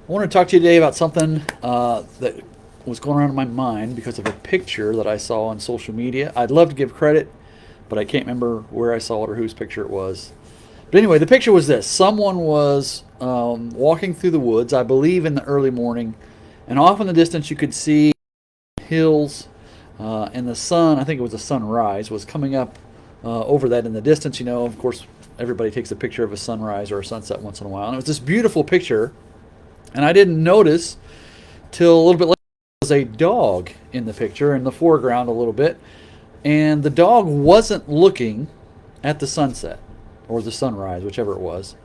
I want to talk to you today about something that was going around in my mind because of a picture that I saw on social media. I'd love to give credit, but I can't remember where I saw it or whose picture it was. But anyway, the picture was this. Someone was walking through the woods, I believe in the early morning, and off in the distance you could see hills, and the sun, I think it was a sunrise, was coming up over that in the distance. You know, of course, everybody takes a picture of a sunrise or a sunset once in a while. And it was this beautiful picture, and I didn't notice till a little bit later there was a dog in the picture in the foreground a little bit, and the dog wasn't looking at the sunset or the sunrise, whichever it was.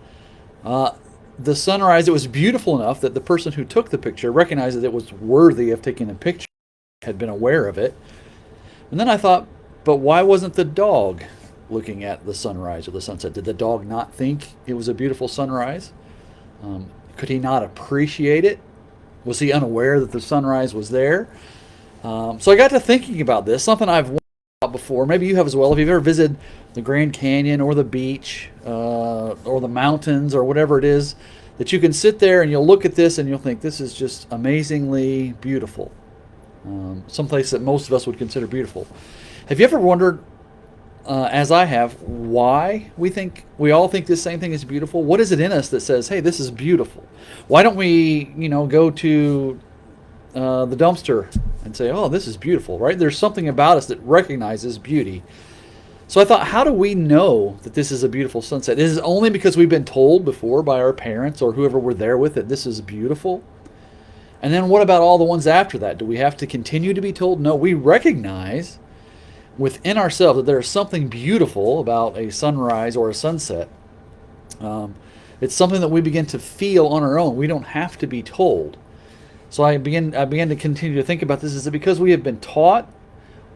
The sunrise, it was beautiful enough that the person who took the picture recognized that it was worthy of taking a picture, had been aware of it. And then I thought, but why wasn't the dog looking at the sunrise or the sunset? Did the dog not think it was a beautiful sunrise? Could he not appreciate it? Was he unaware that the sunrise was there? So I got to thinking about this, something I've wondered about before. Maybe you have as well. If you've ever visited the Grand Canyon or the beach or the mountains or whatever it is, that you can sit there and you'll look at this and you'll think, this is just amazingly beautiful. Someplace that most of us would consider beautiful. Have you ever wondered, as I have, why we all think this same thing is beautiful? What is it in us that says, "Hey, this is beautiful"? Why don't we, go to the dumpster and say, "Oh, this is beautiful"? Right? There's something about us that recognizes beauty. So I thought, how do we know that this is a beautiful sunset? Is it only because we've been told before by our parents or whoever we're there with that this is beautiful? And then what about all the ones after that? Do we have to continue to be told? No, we recognize within ourselves that there is something beautiful about a sunrise or a sunset. It's something that we begin to feel on our own. We don't have to be told. So I began to continue to think about this. Is it because we have been taught,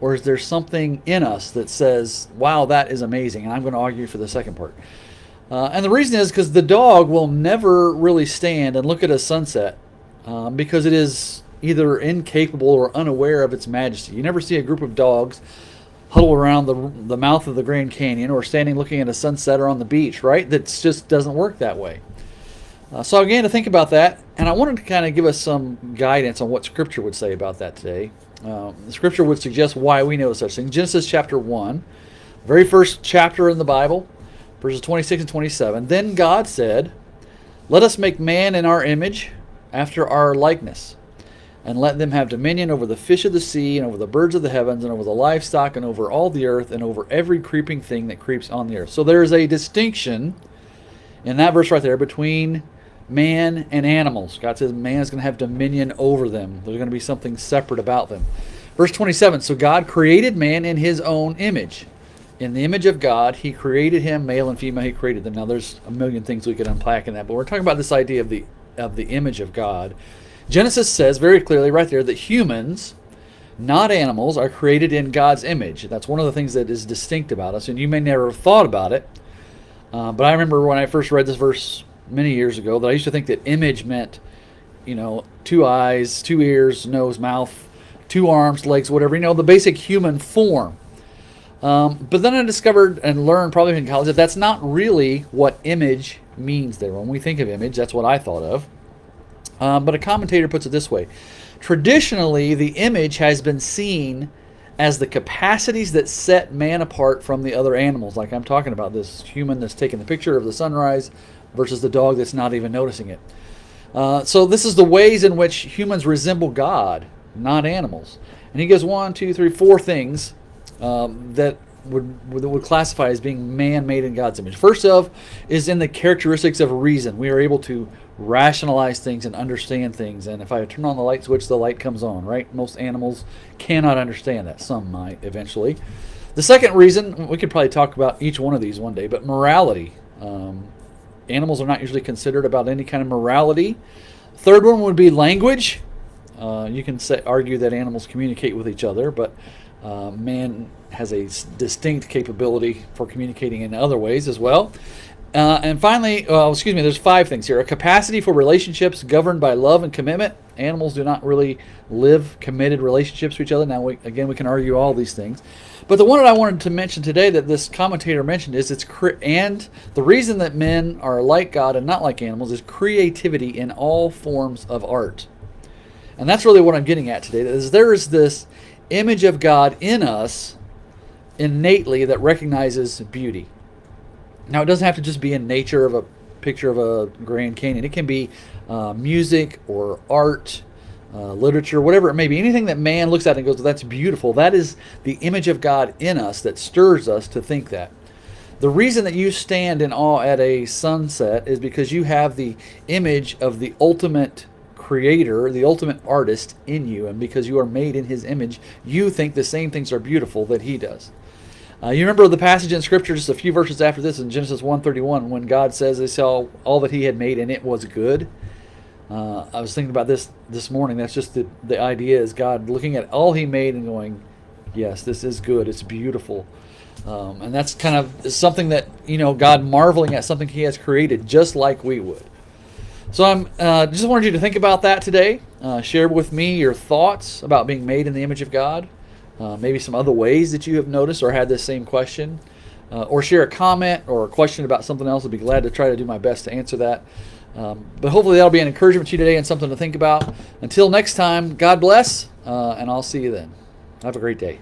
or is there something in us that says, wow, that is amazing? And I'm going to argue for the second part. And the reason is because the dog will never really stand and look at a sunset because it is either incapable or unaware of its majesty. You never see a group of dogs huddle around the mouth of the Grand Canyon or standing looking at a sunset or on the beach, right? That just doesn't work that way. So I began to think about that, and I wanted to kind of give us some guidance on what Scripture would say about that today. The Scripture would suggest why we know such things. Genesis chapter 1, very first chapter in the Bible, verses 26 and 27. Then God said, "Let us make man in our image, after our likeness, and let them have dominion over the fish of the sea, and over the birds of the heavens, and over the livestock, and over all the earth, and over every creeping thing that creeps on the earth." So there is a distinction in that verse right there between man and animals. God says man is going to have dominion over them. There's going to be something separate about them. Verse 27, so God created man in his own image. In the image of God, he created him, male and female, he created them. Now there's a million things we could unpack in that, but we're talking about this idea of the image of God. Genesis says very clearly right there that humans, not animals, are created in God's image. That's one of the things that is distinct about us, and you may never have thought about it, but I remember when I first read this verse many years ago that I used to think that image meant, two eyes, two ears, nose, mouth, two arms, legs, whatever, the basic human form. But then I discovered and learned probably in college that that's not really what image means there. When we think of image, that's what I thought of. But a commentator puts it this way. Traditionally, the image has been seen as the capacities that set man apart from the other animals. Like I'm talking about this human that's taking the picture of the sunrise versus the dog that's not even noticing it. So this is the ways in which humans resemble God, not animals. And he gives 1, 2, 3, 4 things that would classify as being man-made in God's image. First of is in the characteristics of reason. We are able to rationalize things and understand things. And if I turn on the light switch, the light comes on, right? Most animals cannot understand that. Some might eventually. The second reason, we could probably talk about each one of these one day, but morality. Animals are not usually considered about any kind of morality. Third one would be language. You can argue that animals communicate with each other, but man has a distinct capability for communicating in other ways as well. And finally, there's 5 things here. A capacity for relationships governed by love and commitment. Animals do not really live committed relationships to each other. Now, we can argue all these things. But the one that I wanted to mention today that this commentator mentioned is and the reason that men are like God and not like animals is creativity in all forms of art. And that's really what I'm getting at today. Is there is this image of God in us innately that recognizes beauty. Now, it doesn't have to just be in nature of a picture of a Grand Canyon. It can be music or art, literature, whatever it may be. Anything that man looks at and goes, that's beautiful. That is the image of God in us that stirs us to think that. The reason that you stand in awe at a sunset is because you have the image of the ultimate creator, the ultimate artist in you, and because you are made in his image, you think the same things are beautiful that he does. You remember the passage in Scripture just a few verses after this in Genesis 1:31 when God says they saw all that he had made and it was good. I was thinking about this morning. That's just the idea is God looking at all he made and going, yes, this is good. It's beautiful. And that's kind of something that, God marveling at something he has created just like we would. So I'm just wanted you to think about that today. Share with me your thoughts about being made in the image of God. Maybe some other ways that you have noticed or had this same question. Or share a comment or a question about something else. I'd be glad to try to do my best to answer that. But hopefully that'll be an encouragement to you today and something to think about. Until next time, God bless, and I'll see you then. Have a great day.